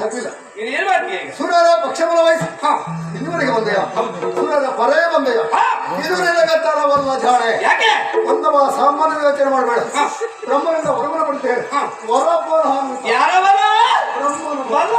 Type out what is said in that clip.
ತಪ್ಪಿಲ್ಲ. ನೀನು ಏನ್ ಮಾಡ್ತೀಯ ಈಗ? ಸುರರ ಪಕ್ಷಬಲ ವಹಿಸಿ ಇದುವರೆಗೆ ಬಂದೆಯ, ಸುರರ ಪರೇ ಬಂದೆಯ, ಇದು ನಿನಗತ್ತರವಲ್ಲ ಜಾಣೆ. ಯಾಕೆ ಒಂದವ ಸಾಮಾನ್ಯ ಯೋಚನೆ ಮಾಡಬೇಡ. ಬ್ರಹ್ಮನಿಂದ ಹೊರಗಡೆ ಬಿಡ್ತೇವೆ. ವರ ಯಾರವರ ಬ್ರಹ್ಮನು ಬಲ್ಲ